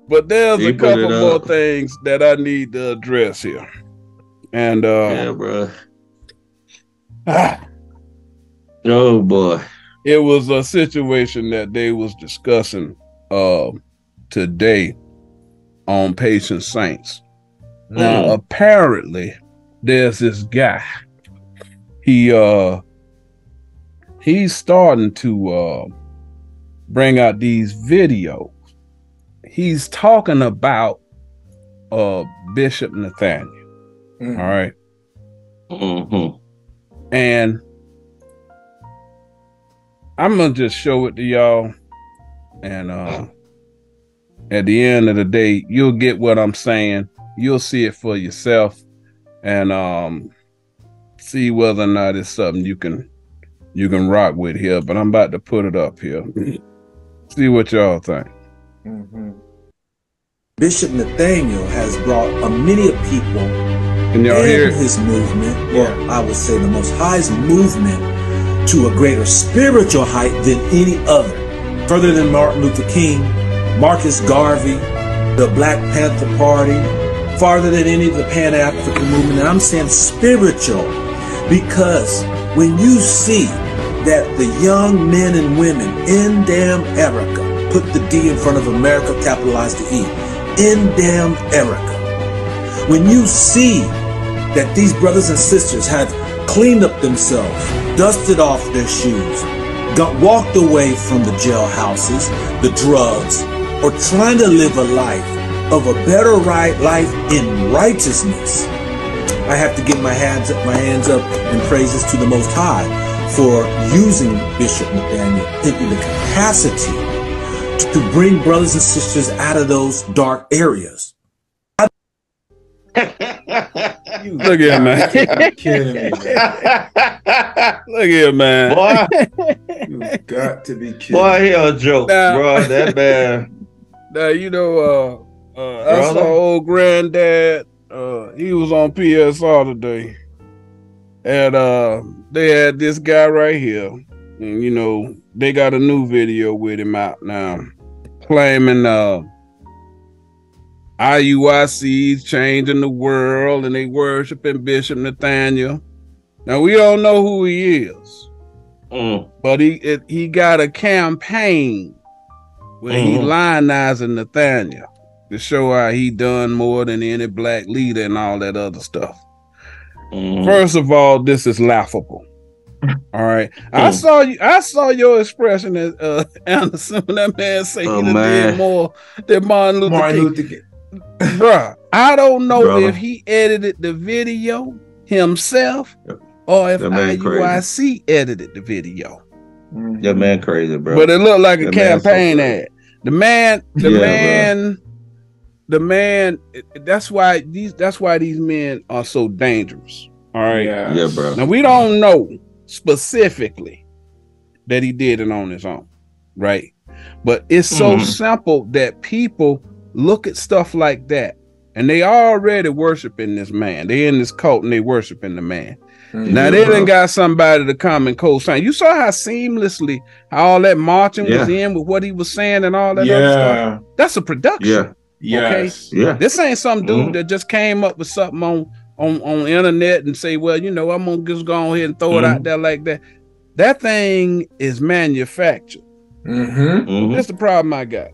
But there's a couple more things that I need to address here. And yeah, bro. Oh boy. It was a situation that they was discussing today on Patient Saints. Now apparently there's this guy. He's starting to bring out these videos. He's talking about Bishop Nathanyel. All right. And I'm gonna just show it to y'all, and at the end of the day, you'll get what I'm saying. You'll see it for yourself, and see whether or not it's something you can rock with here. But I'm about to put it up here. See what y'all think. Bishop Nathanyel has brought many people in his movement, or I would say the most highest movement, to a greater spiritual height than any other. Further than Martin Luther King, Marcus Garvey, the Black Panther Party, farther than any of the Pan-African movement. And I'm saying spiritual, because when you see that the young men and women in damn America, put the D in front of America, capitalize the E, in damn America, when you see that these brothers and sisters have cleaned up themselves, dusted off their shoes, walked away from the jailhouses, the drugs, or trying to live a life of a better life in righteousness, I have to give my hands up in praises to the Most High for using Bishop Nathanyel in the capacity to bring brothers and sisters out of those dark areas. Look at him, man. You're kidding me, man. Look at him, man. Boy, You've got to be kidding. Boy, he a joke, bro. That man. Now, you know, I saw old granddad. He was on PSR today. And they had this guy right here. And, you know, they got a new video with him out now, claiming IUIC's changing the world and they worshiping Bishop Nathanyel. Now, we don't know who he is, but he got a campaign where he lionizing Nathanyel to show how he done more than any black leader and all that other stuff. First of all, this is laughable. All right. I saw your expression as Anderson, when that man say he did more than Martin Luther King. Bruh, I don't know if he edited the video himself or if IUIC edited the video. That man crazy, bro. But it looked like a campaign ad. The man, that's why these men are so dangerous. All right. Yeah, bro. Now, we don't know specifically that he did it on his own, right? But it's so simple that people look at stuff like that and they already worshiping this man. They in this cult and they worshiping the man. Now they done got somebody to come and co-sign. You saw how seamlessly all that marching was in with what he was saying and all that other stuff. That's a production. Okay. This ain't some dude that just came up with something on internet and say, well, you know, I'm gonna just go ahead and throw it out there like that. That thing is manufactured. That's the problem I got.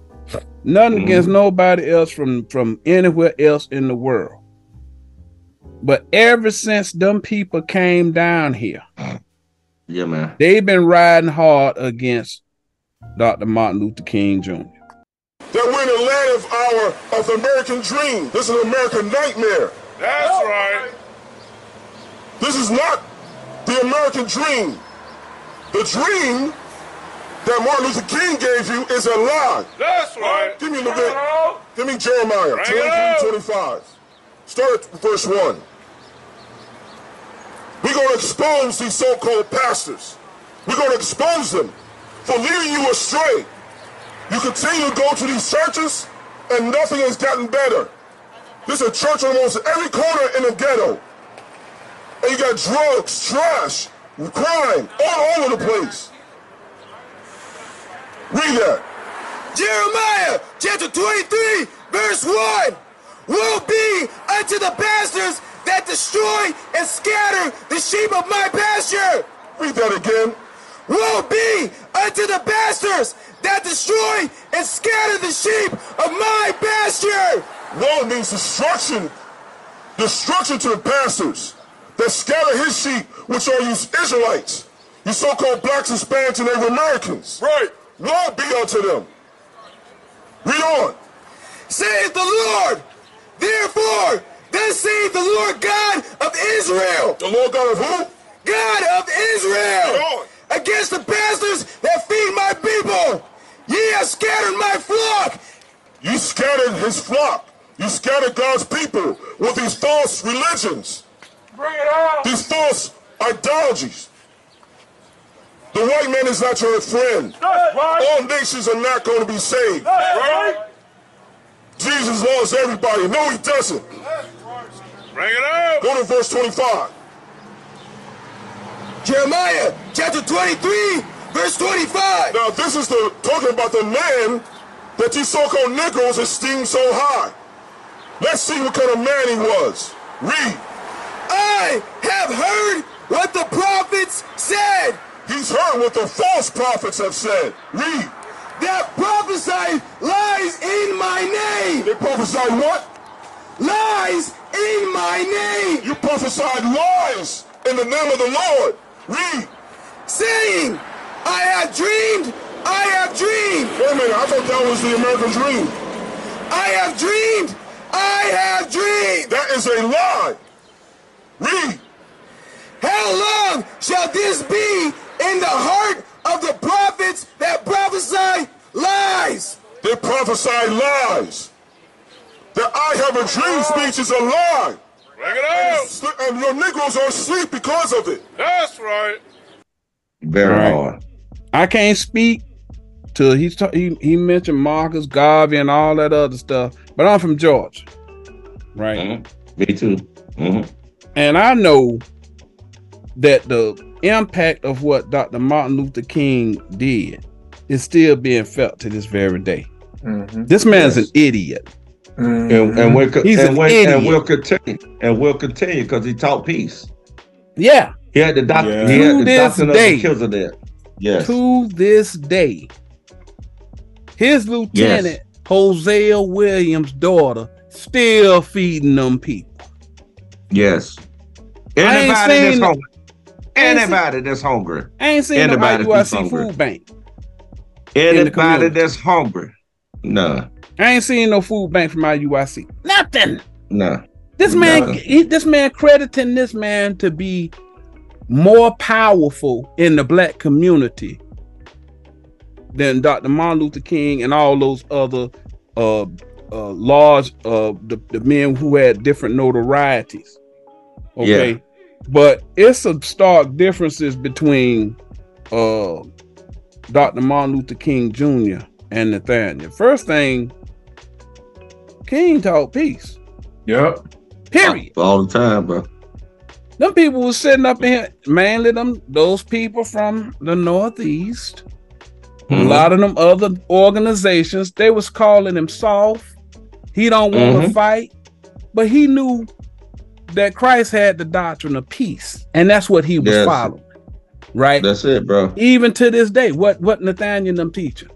Nothing against nobody else from anywhere else in the world. But ever since them people came down here, man, they've been riding hard against Dr. Martin Luther King Jr. That we're in the land of the American dream. This is an American nightmare. That's right. This is not the American dream. The dream that Martin Luther King gave you is a lie. That's right. Give me give me Jeremiah 23:25. Start at verse 1. We're going to expose these so-called pastors. We're going to expose them for leading you astray. You continue to go to these churches and nothing has gotten better. There's a church on almost every corner in the ghetto. And you got drugs, trash, crime all over the place. Read that. Jeremiah chapter 23, Verse 1. Woe be unto the bastards that destroy and scatter the sheep of my pasture. Read that again. Woe be unto the bastards that destroy and scatter the sheep of my pasture. Woe means destruction. Destruction to the pastors that scatter his sheep, which are you Israelites, you so-called blacks, Hispanics, and Native Americans. Right. Woe be unto them. Read on. Saith the Lord, therefore, thus saith the Lord God of Israel. The Lord God of who? God of Israel. Read on. Against the pastors that feed my people. Ye have scattered my flock. You scattered his flock. You scattered God's people with these false religions. Bring it out. These false ideologies. The white man is not your friend. That's right. All nations are not going to be saved. That's right. Jesus loves everybody. No, he doesn't. Bring it out. Go to verse 25. Jeremiah chapter 23, verse 25. Now, this is talking about the man that you so-called Negroes esteem so high. Let's see what kind of man he was. Read. I have heard what the prophets said. He's heard what the false prophets have said. Read. That prophesy lies in my name. They prophesied what? Lies in my name. You prophesied lies in the name of the Lord. Read. Saying, I have dreamed, I have dreamed. Wait a minute, I thought that was the American dream. I have dreamed, I have dreamed. That is a lie. Read. How long shall this be in the heart of the prophets that prophesy lies? They prophesied lies. The I have a dream speech is a lie. Bring it out. And your Negroes are asleep because of it. That's right. Very Right. hard. I can't speak to he mentioned Marcus Garvey and all that other stuff, but I'm from Georgia, right? Mm-hmm. Me too. Mm-hmm. And I know that the impact of what Dr. Martin Luther King did is still being felt to this very day. Mm-hmm. This man's an idiot. Mm-hmm. And we'll idiot. continue because he taught peace. Yeah. He had the doctrine. Yeah. He had To the this doctrine of day. the kills of that. Yes. To this day, his lieutenant, Hosea Williams' daughter, still feeding them people. Yes. I ain't Anybody seen that's no- hungry. Anybody that's hungry. I ain't seen no Anybody who's IUIC hungry. food bank. Anybody community. that's hungry. No. I ain't seen no food bank from IUIC. Nothing. No. This man, Nothing. this man crediting this man to be more powerful in the black community than Dr. Martin Luther King and all those other large the men who had different notorieties. Okay. Yeah. But it's some stark differences between Dr. Martin Luther King Jr. and Nathanyel. First thing, King taught peace. Yep. Period. All the time, bro. Them people was sitting up in here, mainly those people from the Northeast. A lot of them other organizations, they was calling him soft. He don't want to fight, but he knew that Christ had the doctrine of peace, and that's what he was following. Right? That's it, bro. Even to this day, what Nathanyel and them teaching?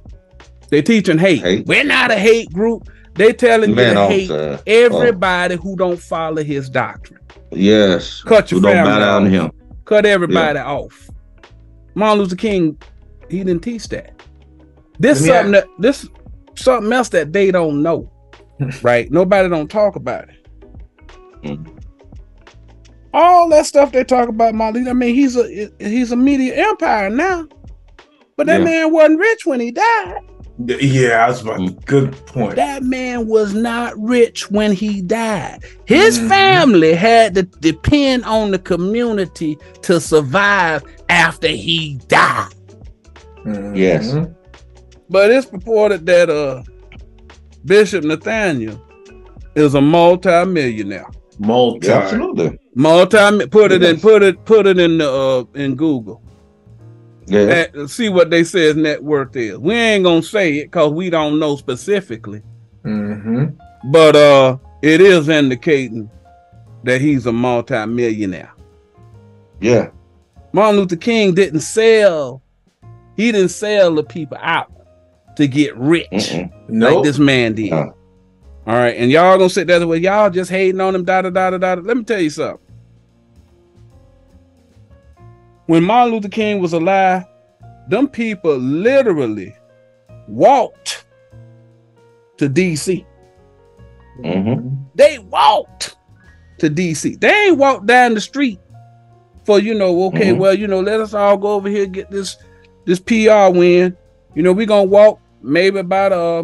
They teaching hate. We're not a hate group. They telling you to hate everybody who don't follow his doctrine. Yes. Cut your who don't family bow down to off. him. Cut everybody off. Martin Luther King, he didn't teach that. This something else that they don't know. Right? Nobody don't talk about it. All that stuff they talk about Martin Luther, I mean, he's a media empire now. But that man wasn't rich when he died. Yeah, that's a good point. That man was not rich when he died. His family had to depend on the community to survive after he died. Yes. But it's purported that Bishop Nathanyel is a multi-millionaire. Absolutely. Put it in Google. Yeah. And see what they say his net worth is. We ain't gonna say it because we don't know specifically. But it is indicating that he's a multi-millionaire. Yeah. Martin Luther King didn't sell the people out to get rich like this man did. All right, and y'all gonna sit there with y'all just hating on him, Let me tell you something. When Martin Luther King was alive, them people literally walked to DC. They walked to DC. They ain't walked down the street for, okay, well, let us all go over here get this PR win. We're gonna walk maybe about a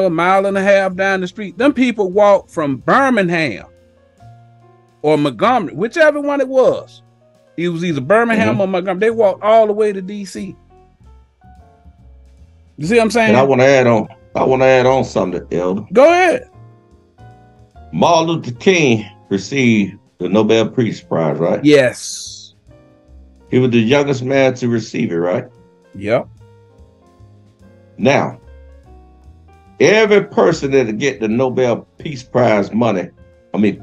mile and a half down the street. Them people walked from Birmingham or Montgomery, whichever one it was. It was either Birmingham or Montgomery. They walked all the way to DC. You see what I'm saying? And I want to add on something, Elder. Go ahead. Martin Luther King received the Nobel Peace Prize, right? Yes. He was the youngest man to receive it, right? Yep. Now, every person that get the Nobel Peace Prize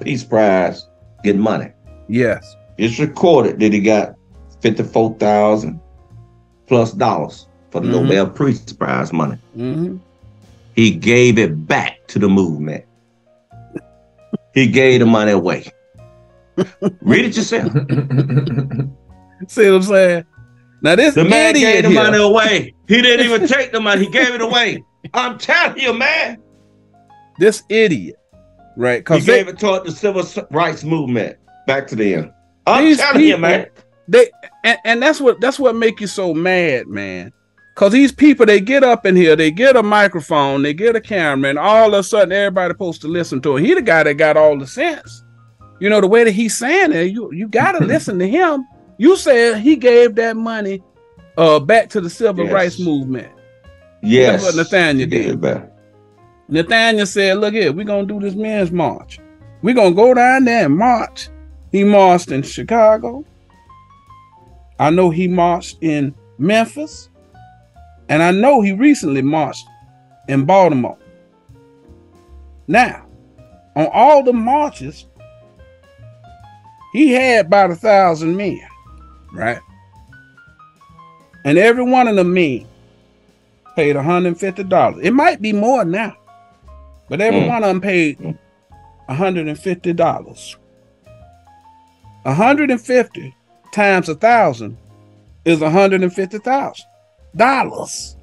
Peace Prize get money. Yes. It's recorded that he got $54,000 plus for the Nobel Peace Prize money. He gave it back to the movement. He gave the money away. Read it yourself. See what I'm saying? Now the man gave the money away. He didn't even take the money. He gave it away. I'm telling you, man. This idiot, right? He gave it toward the civil rights movement. Back to the end. I'm telling you, man. And that's what make you so mad, man. Because these people, they get up in here, they get a microphone, they get a camera, and all of a sudden everybody's supposed to listen to him. He the guy that got all the sense. The way that he's saying it, you got to listen to him. You said he gave that money back to the civil rights movement. Yes. That's what Nathanyel did. Nathanyel said, look here, we're going to do this men's march. We're going to go down there and march. He marched in Chicago. I know he marched in Memphis. And I know he recently marched in Baltimore. Now, on all the marches, he had about 1,000 men, right? And every one of the men paid $150. It might be more now, but every one of them paid $150. 150 times 1,000 is $150,000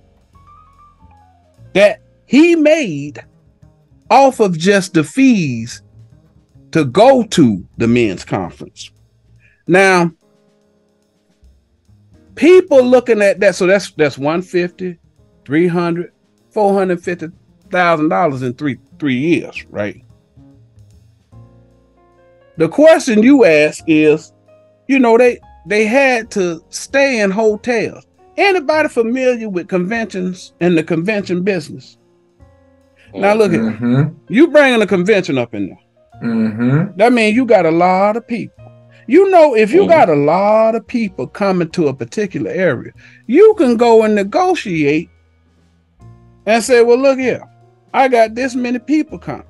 that he made off of just the fees to go to the men's conference. Now, people looking at that, so that's $150, $300, $450,000 in three years, right? The question you ask is, they had to stay in hotels. Anybody familiar with conventions and the convention business? Now look at you bringing a convention up in there. That means you got a lot of people. If you got a lot of people coming to a particular area, you can go and negotiate and say, well, look here, I got this many people coming.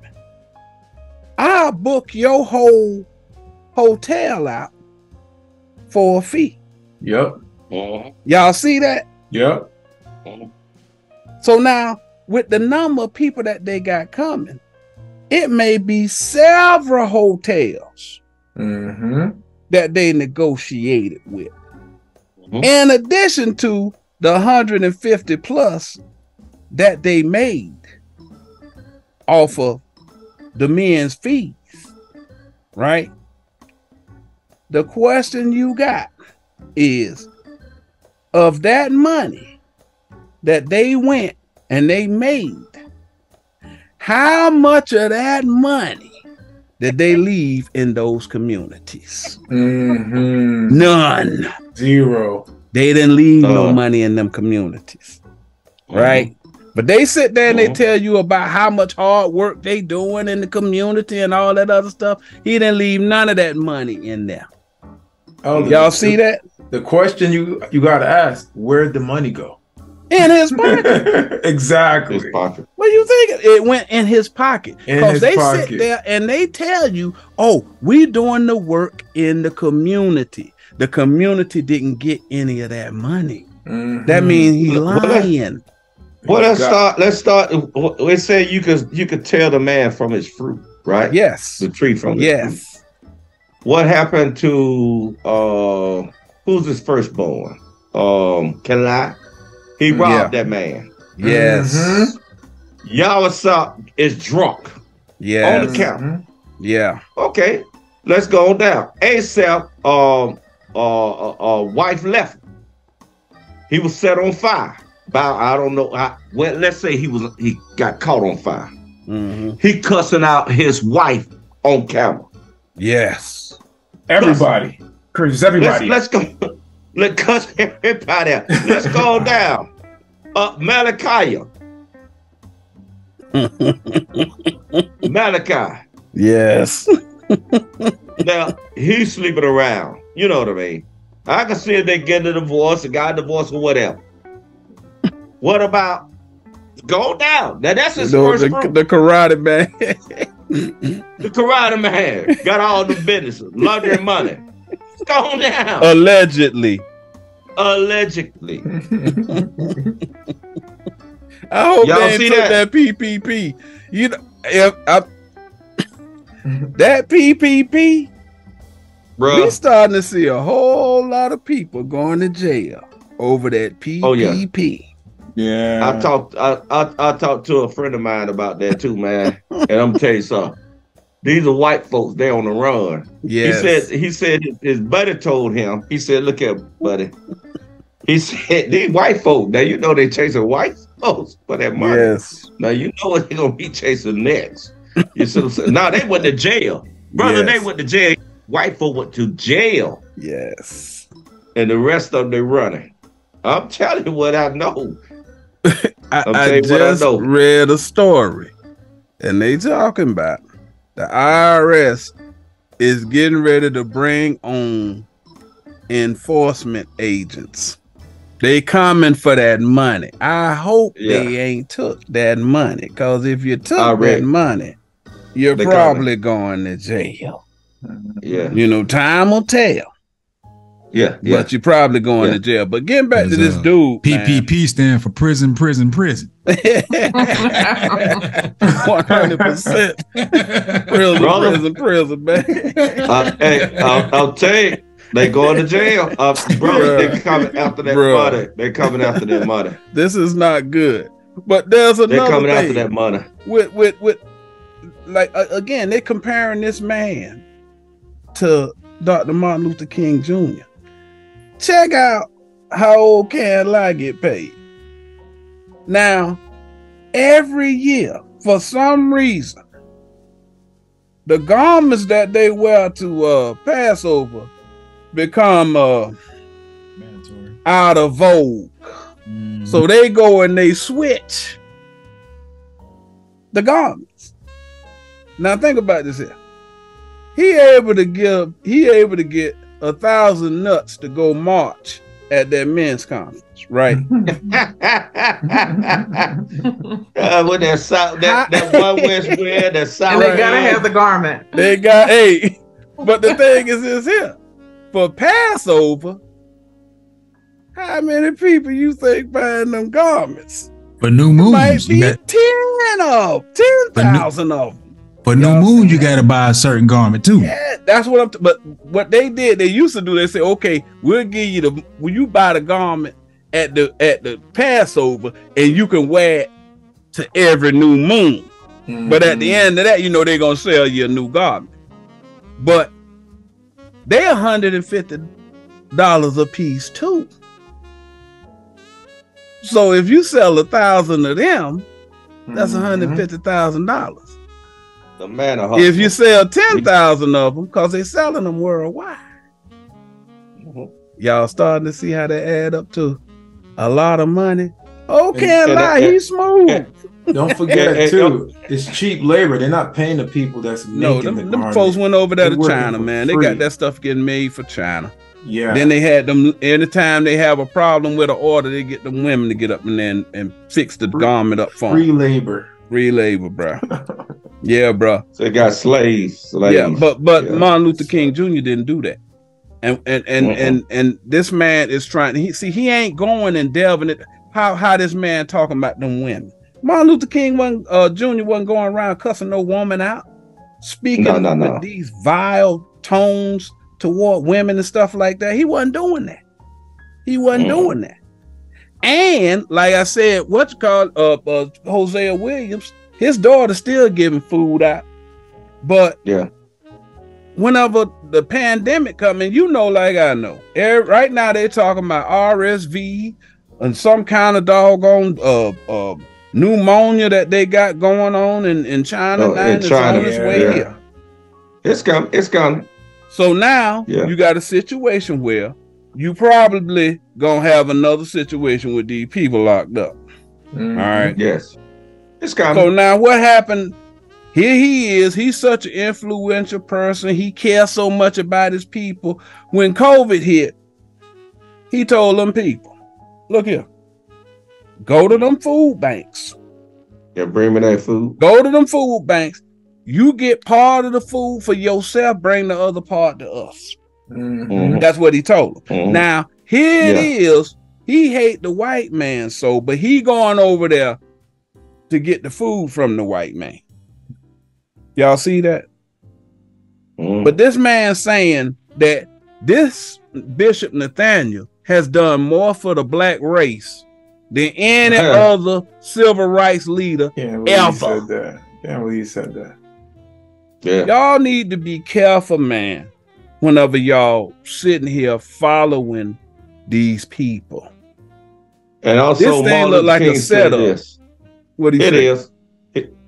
I'll book your whole hotel out for a fee. Yep. Y'all see that? Yep. So now, with the number of people that they got coming, it may be several hotels that they negotiated with. In addition to the 150 plus that they made off of the men's fees, right? The question you got is, of that money that they went and they made, how much of that money did they leave in those communities? None. Zero. They didn't leave no money in them communities, right? But they sit there and they tell you about how much hard work they doing in the community and all that other stuff. He didn't leave none of that money in there. Y'all see that? The question you got to ask, where'd the money go? In his pocket. Exactly. His pocket. What do you think? It went in his pocket. Because they pocket. sit there and they tell you, oh, we doing the work in the community. The community didn't get any of that money. Mm-hmm. That means he's lying. Well, let's start. Let's say you could tell the man from his fruit, right? Yes. The tree from his fruit. What happened to who's his firstborn? Carnal? He robbed that man. Yes. Mm-hmm. Yahweh is drunk. Yeah. On the count. Mm-hmm. Yeah. Okay. Let's go down. Asaph, wife left him. He was set on fire. I don't know. Well, let's say he got caught on fire. Mm-hmm. He cussing out his wife on camera. Yes. Everybody. Curses everybody. Let's go. Let's cuss everybody out. Let's go down. Malachi. Malachi. Yes. Now, he's sleeping around. You know what I mean? I can see if they get a divorce, a guy divorced or whatever. What about go down? Now, that's his first group. The karate man. The karate man got all the business, laundering money. Go down. Allegedly. Allegedly. I hope y'all they see took that PPP. You know, that PPP, bro. We starting to see a whole lot of people going to jail over that PPP. Oh, yeah. Yeah. I talked to a friend of mine about that too, man. And I'm gonna tell you something. These are white folks. They're on the run. Yes. He said his buddy told him. He said, "Look here, buddy." He said, "These white folks. Now you know they chasing white folks for that money. Yes. Now you know what they're gonna be chasing next." You see what I'm saying? Now they went to jail, brother. Yes. They went to jail. White folk went to jail. Yes. And the rest of them they running. I'm telling you what I know. I just read a story, and they talking about the IRS is getting ready to bring on enforcement agents. They coming for that money. I hope they ain't took that money, because if you took that money, you're probably going to jail. Yeah. You know, time will tell. Yeah. But you're probably going to jail. But getting back to this dude, PPP stand for prison. 100%. Prison, man. Hey, I'll tell you, they going to jail. Bro, they coming after that money. They coming after that money. This is not good. But there's another They're coming thing. after that money. With like again, they're comparing this man to Dr. Martin Luther King Jr. Check out how old Carnal Law get paid. Now, every year, for some reason, the garments that they wear to Passover become out of vogue. So they go and they switch the garments. Now think about this here. He able to get 1,000 nuts to go march at that men's conference, right? With that one West wear, that south. And they gotta have the garment. They got but the thing is this here. For Passover, how many people you think buying them garments? For new moons, might be 10,000 of them. For new moon, you gotta buy a certain garment too. Yeah, that's what but what they did, they used to do, they say, okay, we'll give you will you buy the garment at the Passover and you can wear it to every new moon. Mm-hmm. But at the end of that, you know they're gonna sell you a new garment. But they $150 a piece too. So if you sell 1,000 of them, that's $150,000. The man if you sell 10,000 of them, because they're selling them worldwide, y'all starting to see how they add up to a lot of money. Oh, can't lie, he's smooth. Don't forget too, it's cheap labor. They're not paying the people that's making them folks went over there to China, man. They got that stuff getting made for China. Yeah. Then they had them, anytime they have a problem with an order, they get the women to get up and fix the garment up for them. Free labor. Free labor, bro. Yeah, bro. So they got slaves. Yeah, but yeah. Martin Luther King Jr. didn't do that. And this man is trying, he ain't going and delving it. How this man talking about them women. Martin Luther King Jr. wasn't going around cussing no woman out, speaking with these vile tones toward women and stuff like that. He wasn't doing that. He wasn't doing that. And like I said, Hosea Williams, his daughter still giving food out. But yeah, whenever the pandemic coming, like I know, right now they're talking about RSV and some kind of doggone pneumonia that they got going on in China. It's on its way here. It's coming. So now you got a situation where you probably gonna have another situation with these people locked up. All right. Yes. It's coming. So now what happened? Here he is. He's such an influential person. He cares so much about his people. When COVID hit, he told them people, look here, go to them food banks. Yeah, bring me that food. Go to them food banks. You get part of the food for yourself, bring the other part to us. That's what he told them. Now, here it is. He hate the white man but he going over there to get the food from the white man. Y'all see that? But this man saying that this Bishop Nathanyel has done more for the black race than any other civil rights leader ever. Can't believe he said that. Yeah. Y'all need to be careful, man, whenever y'all sitting here following these people. And also, this thing look like a setup. What he said? It is.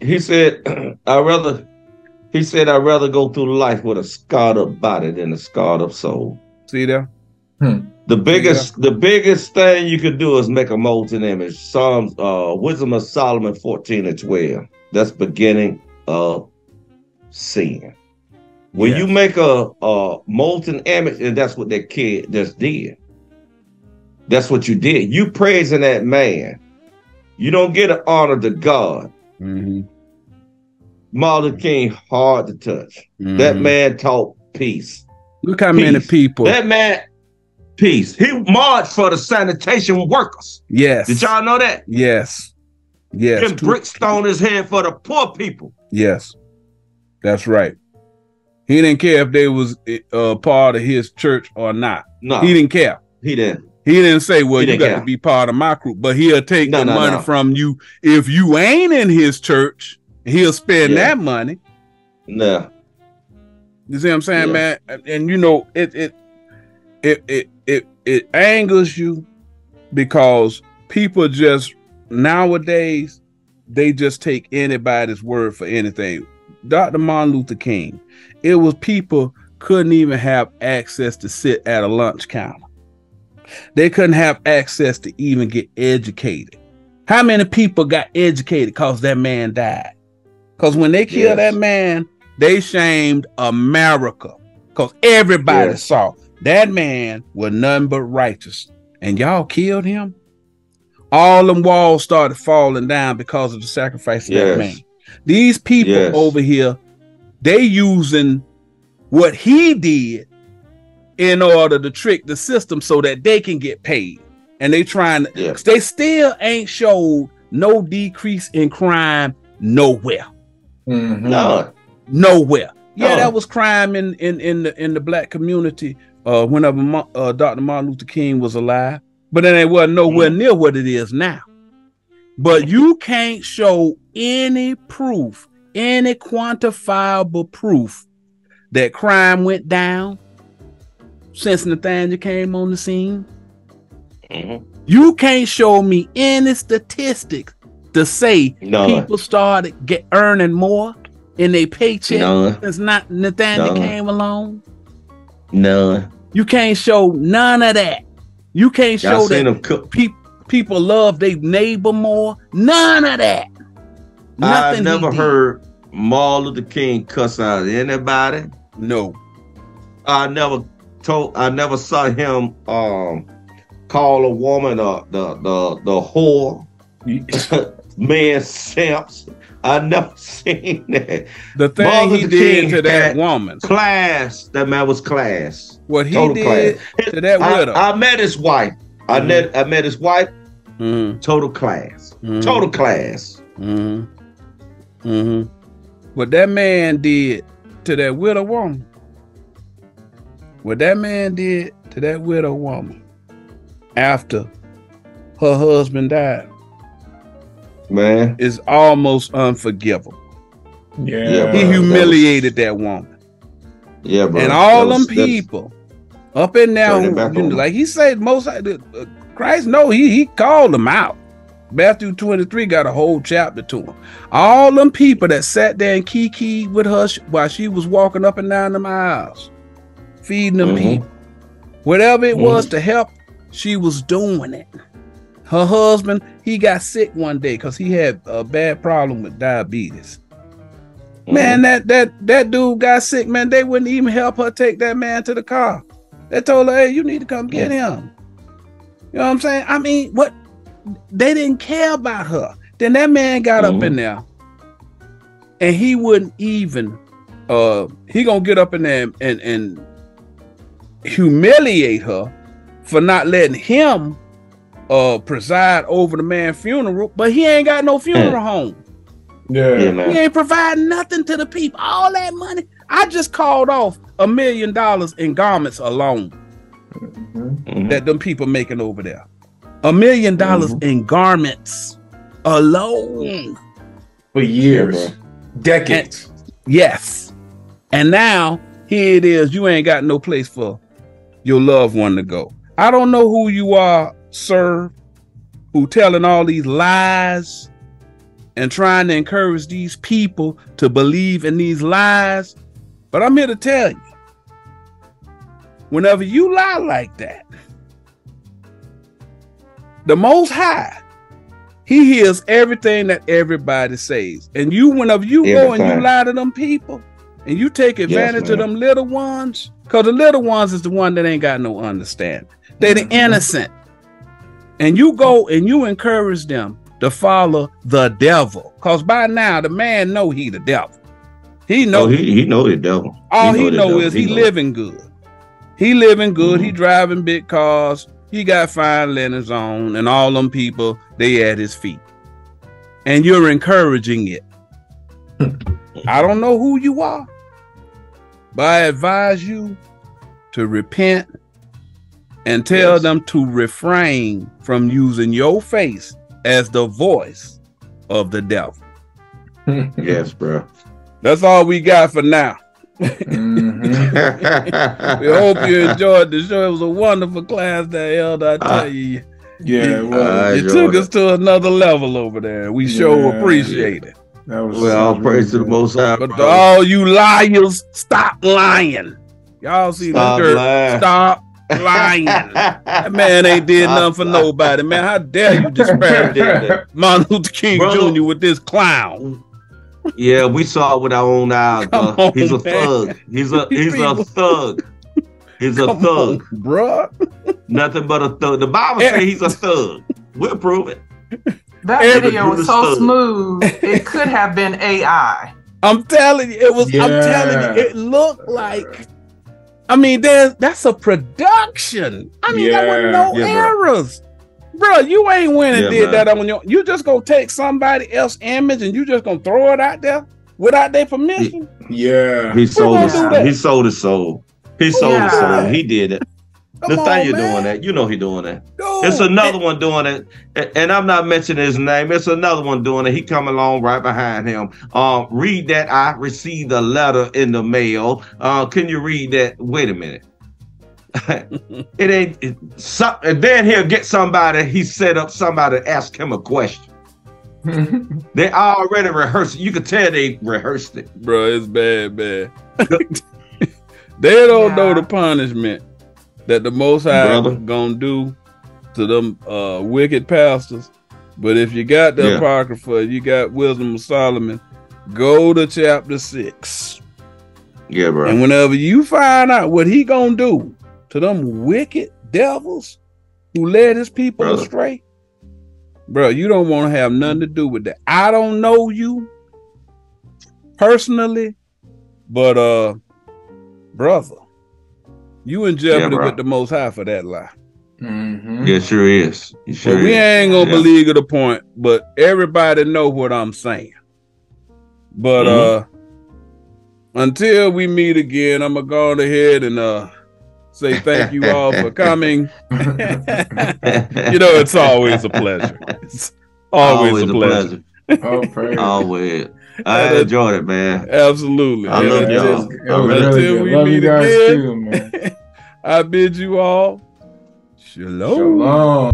He said, I'd rather go through life with a scarred up body than a scarred up soul. See there? The biggest thing you could do is make a molten image. Psalms, Wisdom of Solomon 14:12. That's beginning of sin. When you make a molten image, and that's what that kid just did. That's what you did. You praising that man. You don't get an honor to God. Martin Luther King, hard to touch. That man taught peace. Look how many people. That man, peace. He marched for the sanitation workers. Yes. Did y'all know that? Yes. Yes. And bricks on his head for the poor people. Yes. That's right. He didn't care if they was part of his church or not. No. He didn't care. He didn't. He didn't say, well, you got to be part of my group, but he'll take the money from you. If you ain't in his church, he'll spend that money. No. You see what I'm saying, man? And it angers you because people just nowadays, they just take anybody's word for anything. Dr. Martin Luther King, it was people couldn't even have access to sit at a lunch counter. They couldn't have access to even get educated. How many people got educated because that man died? Because when they killed that man, they shamed America. Because everybody saw that man was nothing but righteous. And y'all killed him. All them walls started falling down because of the sacrifice of that man. These people over here, they using what he did in order to trick the system so that they can get paid. And they trying to, they still ain't showed no decrease in crime nowhere. No. Nowhere. Yeah, that was crime in the black community whenever Dr. Martin Luther King was alive. But then it wasn't nowhere near what it is now. But you can't show any proof, any quantifiable proof that crime went down since Nathanyel came on the scene. You can't show me any statistics to say people started earning more in their paycheck since Nathanyel came along. None. You can't show none of that. You can't show that people love their neighbor more. None of that. I've never heard Martin Luther King cuss out anybody. No. I never saw him call a woman the whore. Man simps. I never seen that. The thing he did to that woman. Class. That man was class. What he did to that widow. I met his wife. I met his wife. Total class. Total class. What that man did to that widow woman. What that man did to that widow woman after her husband died. Man, is almost unforgivable. Yeah, he humiliated that woman. Yeah, bro. And all them people up in there, like he said, most Christ, no, he called them out. Matthew 23 got a whole chapter to him. All them people that sat there and kikied with her while she was walking up and down them aisles, feeding them people, whatever it was to help, she was doing it. Her husband, he got sick one day because he had a bad problem with diabetes. Man, that dude got sick, man. They wouldn't even help her take that man to the car. They told her, hey, you need to come get him. You know what I'm saying? I mean, what? They didn't care about her. Then that man got up in there and he wouldn't even, he gonna get up in there and humiliate her for not letting him preside over the man's funeral, but he ain't got no funeral home. Yeah, man. He ain't providing nothing to the people. All that money. I just called off $1 million in garments alone that them people making over there. $1 million in garments alone. For years. Decades. Yes. And now here it is. You ain't got no place for your loved one to go. I don't know who you are, sir, who telling all these lies and trying to encourage these people to believe in these lies. But I'm here to tell you, whenever you lie like that, the Most High, he hears everything that everybody says. And you, whenever you go and you lie to them people and you take advantage of them little ones, because the little ones is the one that ain't got no understanding. They're the innocent. And you go and you encourage them to follow the devil. Because by now, the man know he the devil. He know he know the devil. All he know is he living good. He living good. He driving big cars. He got fine linens on. And all them people, they at his feet. And you're encouraging it. I don't know who you are, but I advise you to repent and tell them to refrain from using your face as the voice of the devil. Yes, bro. That's all we got for now. We hope you enjoyed the show. It was a wonderful class there, Elder. I tell you. Yeah, well, it took us to another level over there. We sure appreciate it. That was all praise to the Most High. But to all you liars, stop lying. Y'all see the shirt? Stop lying. That man ain't did nothing for nobody, man. How dare you disparage Martin Luther King Jr. with this clown? Yeah, we saw it with our own eyes. He's a thug. He's a thug. He's a thug, bruh. Nothing but a thug. The Bible says he's a thug. We'll prove it. That video was so smooth. It could have been AI. I'm telling you, it was. I'm telling you, it looked like. I mean, that's a production. I mean, there were no errors. Bro, you ain't went and did that on your. You just gonna take somebody else's image and you just gonna throw it out there without their permission? He sold his soul. He sold his soul. He sold his soul. He did it. Nathanyel doing that. You know he doing that. It's another one doing it. And I'm not mentioning his name. It's another one doing it. He come along right behind him. Read that. I received a letter in the mail. Can you read that? Wait a minute. It ain't and then he'll get somebody. He set up somebody to ask him a question. They already rehearsed it. You could tell they rehearsed it. Bro, it's bad. They don't know the punishment that the Most High gonna do to them wicked pastors. But if you got the Apocrypha, you got Wisdom of Solomon, go to chapter 6. Yeah, bro. And whenever you find out what he gonna do to them wicked devils who led his people astray, bro, you don't want to have nothing to do with that. I don't know you personally, but brother, you in jeopardy with the Most High for that lie. Yeah, sure is. Sure we ain't gonna believe it a point, but everybody know what I'm saying. But until we meet again, I'm gonna go ahead and say thank you all for coming. It's always a pleasure. It's always a pleasure. Oh, praise. Always. I enjoyed it, man. Absolutely. I love y'all. Until we meet again, I bid you all shalom.